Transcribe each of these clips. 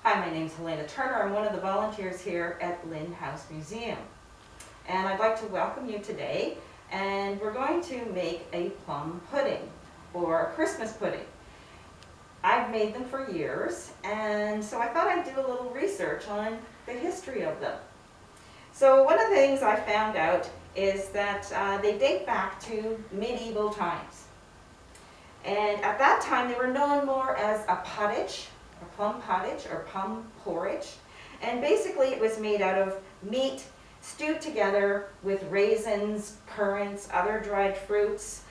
Hi, my name is Helena Turner. I'm one of the volunteers here at Lynde House Museum. And I'd like to welcome you today, and we're going to make a plum pudding, or a Christmas pudding. I've made them for years, and so I thought I'd do a little research on the history of them. So one of the things I found out is that they date back to medieval times. And at that time, they were known more as a pottage, or plum pottage, or plum porridge. And basically it was made out of meat stewed together with raisins, currants, other dried fruits,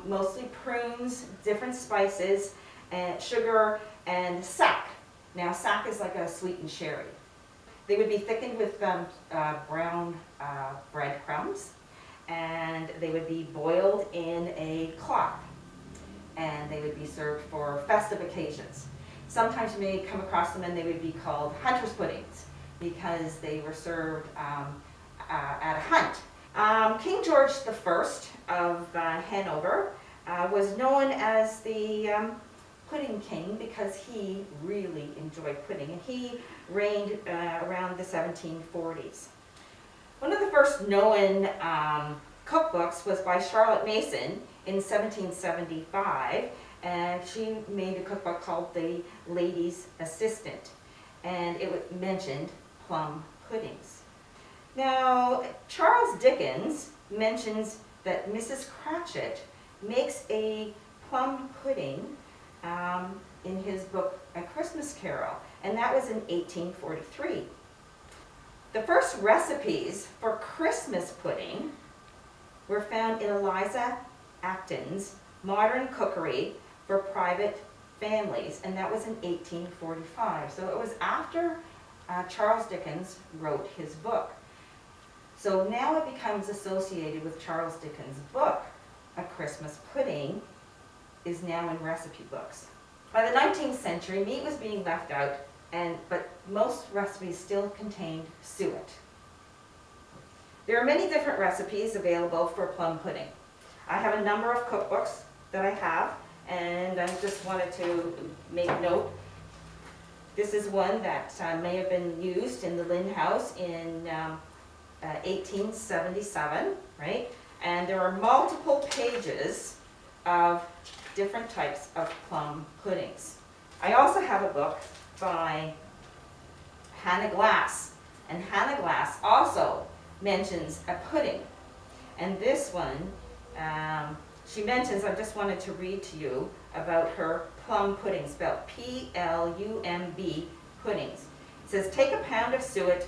mostly prunes, different spices, and sugar, and sack. Now sack is like a sweetened sherry. They would be thickened with brown breadcrumbs, and they would be boiled in a cloth, and they would be served for festive occasions. Sometimes you may come across them and they would be called hunter's puddings because they were served at a hunt. King George I of Hanover was known as the pudding king because he really enjoyed pudding, and he reigned around the 1740s. One of the first known cookbooks was by Charlotte Mason in 1775, and she made a cookbook called The Lady's Assistant, and it mentioned plum puddings. Now, Charles Dickens mentions that Mrs. Cratchit makes a plum pudding in his book A Christmas Carol, and that was in 1843. The first recipes for Christmas pudding were found in Eliza Acton's Modern Cookery for Private Families, and that was in 1845. So it was after Charles Dickens wrote his book. So now it becomes associated with Charles Dickens' book. A Christmas Pudding is now in recipe books. By the 19th century, meat was being left out, but most recipes still contained suet. There are many different recipes available for plum pudding. I have a number of cookbooks that I have, and I just wanted to make note. This is one that may have been used in the Lynde House in 1877, right? And there are multiple pages of different types of plum puddings. I also have a book by Hannah Glass, and Hannah Glass also mentions a pudding. And this one, she mentions, I just wanted to read to you about her plum pudding, spelled P-L-U-M-B puddings. It says, take a pound of suet,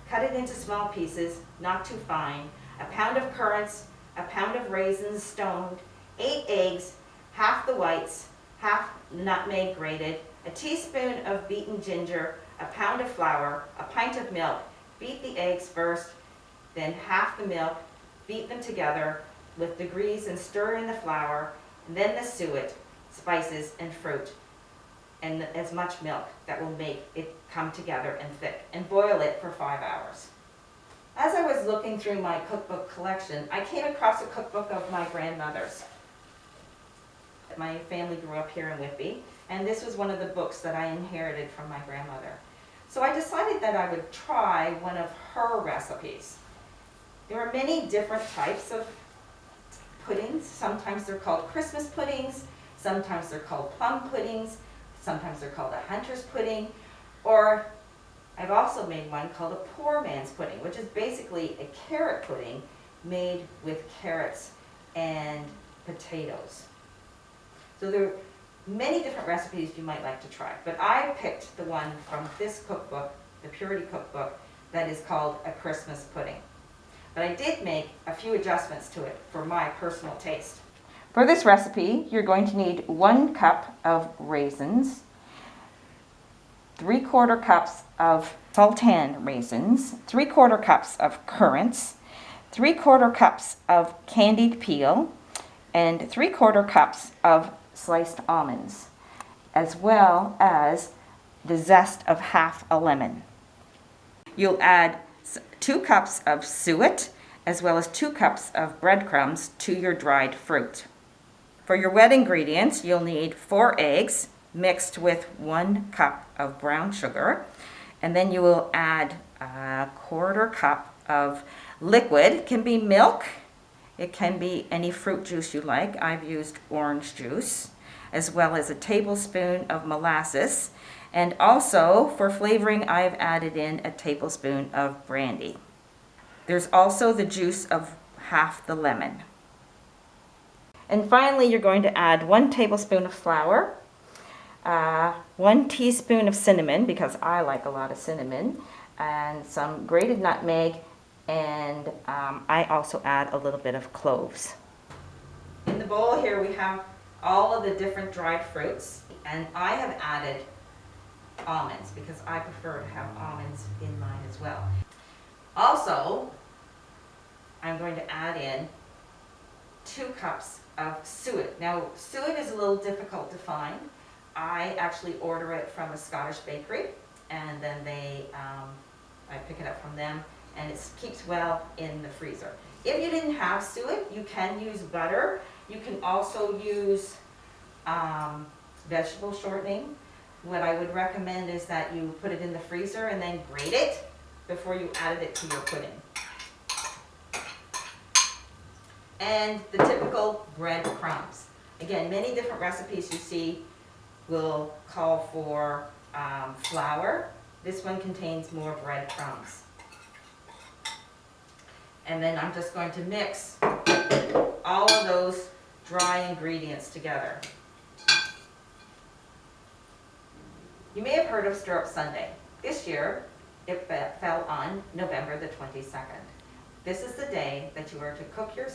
cut it into small pieces, not too fine, a pound of currants, a pound of raisins stoned, 8 eggs, half the whites, half nutmeg grated, a teaspoon of beaten ginger, a pound of flour, a pint of milk. Beat the eggs first, then half the milk, beat them together with degrees and stir in the flour, and then the suet, spices, and fruit, and as much milk that will make it come together and thick, and boil it for 5 hours. As I was looking through my cookbook collection, I came across a cookbook of my grandmother's. My family grew up here in Whitby, and this was one of the books that I inherited from my grandmother. So I decided that I would try one of her recipes. There are many different types of puddings. Sometimes they're called Christmas puddings, sometimes they're called plum puddings, sometimes they're called a hunter's pudding, or I've also made one called a poor man's pudding, which is basically a carrot pudding made with carrots and potatoes. So there are many different recipes you might like to try, but I picked the one from this cookbook, the Purity Cookbook, that is called A Christmas Pudding. But I did make a few adjustments to it for my personal taste. For this recipe, you're going to need 1 cup of raisins, 3/4 cups of sultan raisins, 3/4 cups of currants, 3/4 cups of candied peel, and 3/4 cups of sliced almonds, as well as the zest of half a lemon. You'll add 2 cups of suet, as well as 2 cups of breadcrumbs to your dried fruit. For your wet ingredients, you'll need 4 eggs, mixed with 1 cup of brown sugar. And then you will add a 1/4 cup of liquid. It can be milk. It can be any fruit juice you like. I've used orange juice, as well as a tablespoon of molasses. And also, for flavoring, I've added in a tablespoon of brandy. There's also the juice of half the lemon. And finally, you're going to add 1 tablespoon of flour, 1 teaspoon of cinnamon, because I like a lot of cinnamon, and some grated nutmeg, and I also add a little bit of cloves. In the bowl here we have all of the different dried fruits, and I have added almonds because I prefer to have almonds in mine as well. Also, I'm going to add in 2 cups of suet. Now, suet is a little difficult to find. I actually order it from a Scottish bakery, and then I pick it up from them, and it keeps well in the freezer. If you didn't have suet, you can use butter. You can also use vegetable shortening. What I would recommend is that you put it in the freezer and then grate it before you added it to your pudding. And the typical bread crumbs. Again, many different recipes you see will call for flour. This one contains more bread crumbs. And then I'm just going to mix all of those dry ingredients together. You may have heard of Stirrup Sunday. This year, it fell on November the 22nd. This is the day that you are to cook your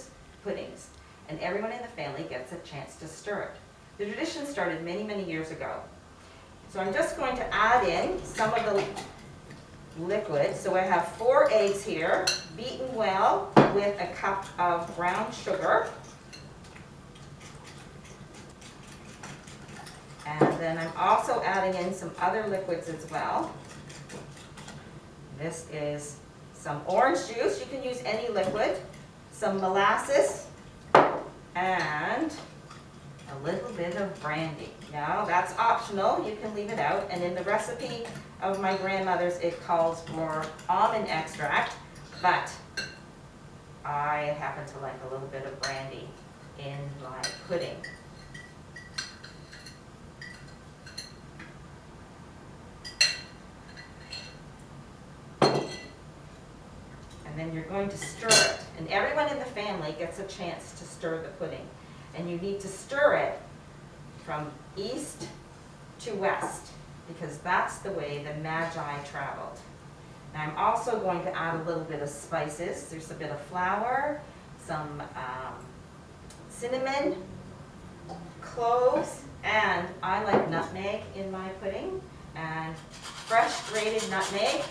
puddings, and everyone in the family gets a chance to stir it. The tradition started many, many years ago. So I'm just going to add in some of the liquid. So I have 4 eggs here, beaten well with a cup of brown sugar. And then I'm also adding in some other liquids as well. This is some orange juice. You can use any liquid. Some molasses, and a little bit of brandy. Now, that's optional. You can leave it out. And in the recipe of my grandmother's, it calls for almond extract, but I happen to like a little bit of brandy in my pudding. And then you're going to stir it. And everyone in the family gets a chance to stir the pudding. And you need to stir it from east to west, because that's the way the Magi traveled. Now I'm also going to add a little bit of spices. There's a bit of flour, some cinnamon, cloves, and I like nutmeg in my pudding. And fresh grated nutmeg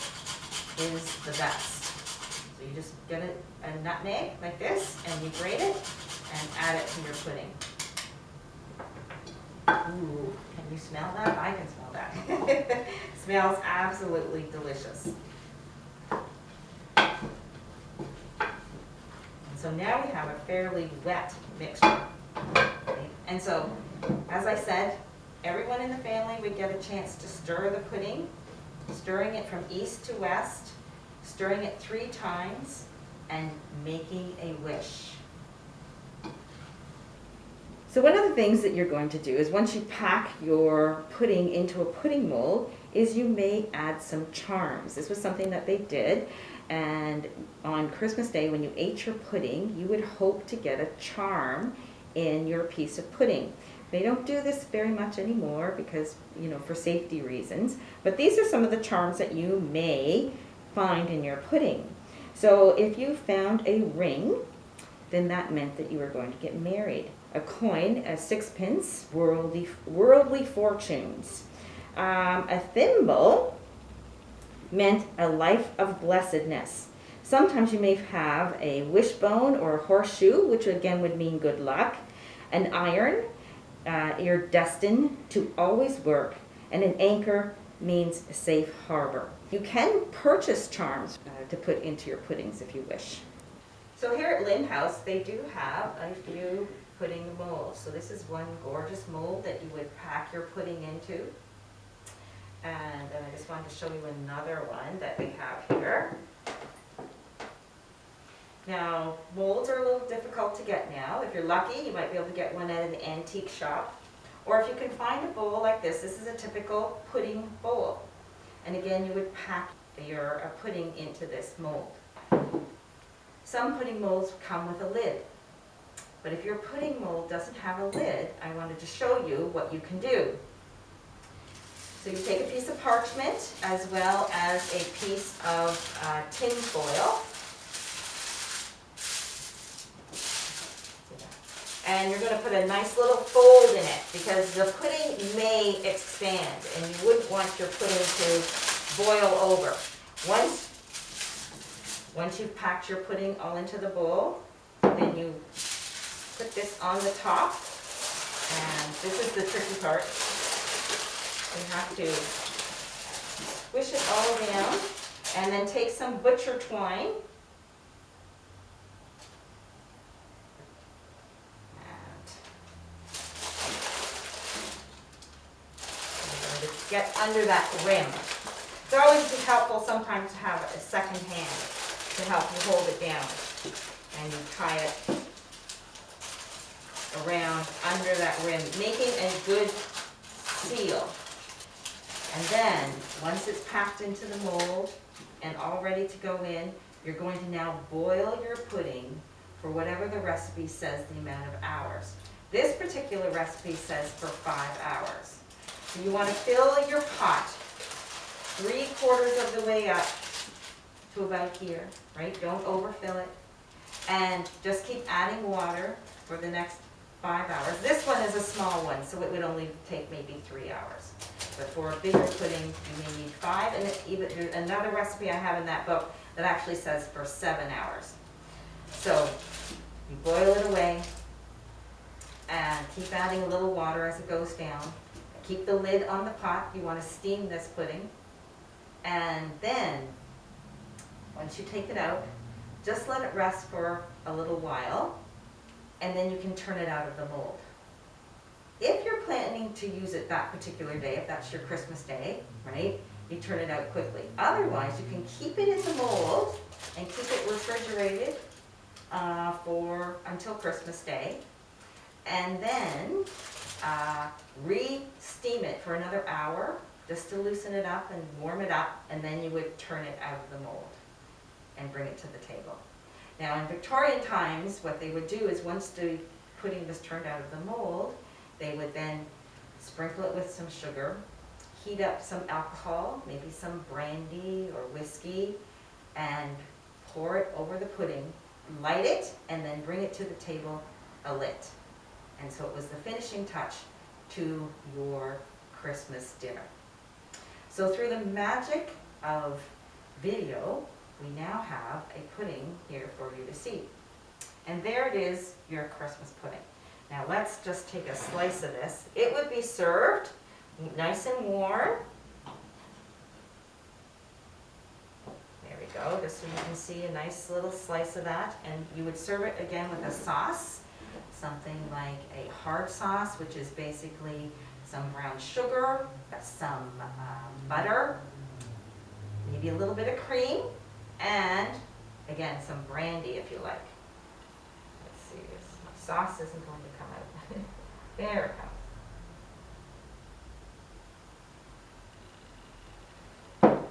is the best. So you just get a nutmeg like this, and you grate it and add it to your pudding. Ooh, can you smell that? I can smell that. Smells absolutely delicious. And so now we have a fairly wet mixture. Okay. And so, as I said, everyone in the family would get a chance to stir the pudding, stirring it from east to west, stirring it 3 times, and making a wish. So one of the things that you're going to do is, once you pack your pudding into a pudding mold, is you may add some charms. This was something that they did, and on Christmas Day when you ate your pudding, you would hope to get a charm in your piece of pudding. They don't do this very much anymore because, you know, for safety reasons, but these are some of the charms that you may find in your pudding. So if you found a ring, then that meant that you were going to get married. A coin, a 6-pence, worldly fortunes. A thimble meant a life of blessedness. Sometimes you may have a wishbone or a horseshoe, which again would mean good luck. An iron, you're destined to always work. And an anchor means a safe harbor. You can purchase charms to put into your puddings if you wish. So here at Lynde House, they do have a few pudding molds. So this is one gorgeous mold that you would pack your pudding into. And then I just wanted to show you another one that we have here. Now, molds are a little difficult to get now. If you're lucky, you might be able to get one at an antique shop. Or if you can find a bowl like this is a typical pudding bowl. And again, you would pack your pudding into this mold. Some pudding molds come with a lid. But if your pudding mold doesn't have a lid, I wanted to show you what you can do. So you take a piece of parchment as well as a piece of tin foil. And you're going to put a nice little fold in it because the pudding may expand and you wouldn't want your pudding to boil over. Once you've packed your pudding all into the bowl, then you put this on the top, and this is the tricky part. You have to squish it all around and then take some butcher twine and get under that rim. It's always helpful sometimes to have a second hand to help you hold it down, and you tie it around under that rim, making a good seal. And then, once it's packed into the mold and all ready to go in, you're going to now boil your pudding for whatever the recipe says the amount of hours. This particular recipe says for 5 hours. So you want to fill your pot 3/4 of the way up to about here, right? Don't overfill it. And just keep adding water for the next 5 hours. This one is a small one, so it would only take maybe 3 hours. But for a bigger pudding, you may need 5. And even there's another recipe I have in that book that actually says for 7 hours. So you boil it away and keep adding a little water as it goes down. Keep the lid on the pot. You want to steam this pudding. And then, once you take it out, just let it rest for a little while, and then you can turn it out of the mold. If you're planning to use it that particular day, if that's your Christmas day, right, you turn it out quickly. Otherwise, you can keep it in the mold and keep it refrigerated until Christmas Day, and then re-steam it for another hour just to loosen it up and warm it up, and then you would turn it out of the mold and bring it to the table. Now in Victorian times, what they would do is once the pudding was turned out of the mold, they would then sprinkle it with some sugar, heat up some alcohol, maybe some brandy or whiskey, and pour it over the pudding, light it, and then bring it to the table alit. And so it was the finishing touch to your Christmas dinner. So through the magic of video, we now have a pudding here for you to see. And there it is, your Christmas pudding. Now let's just take a slice of this. It would be served nice and warm. There we go, just so you can see a nice little slice of that. And you would serve it again with a sauce, something like a hard sauce, which is basically some brown sugar, some butter, maybe a little bit of cream, and again, some brandy if you like. Let's see, this sauce isn't going to come out. There it comes.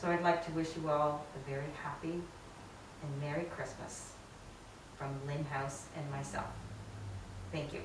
So I'd like to wish you all a very happy and Merry Christmas from Lynde House and myself. Thank you.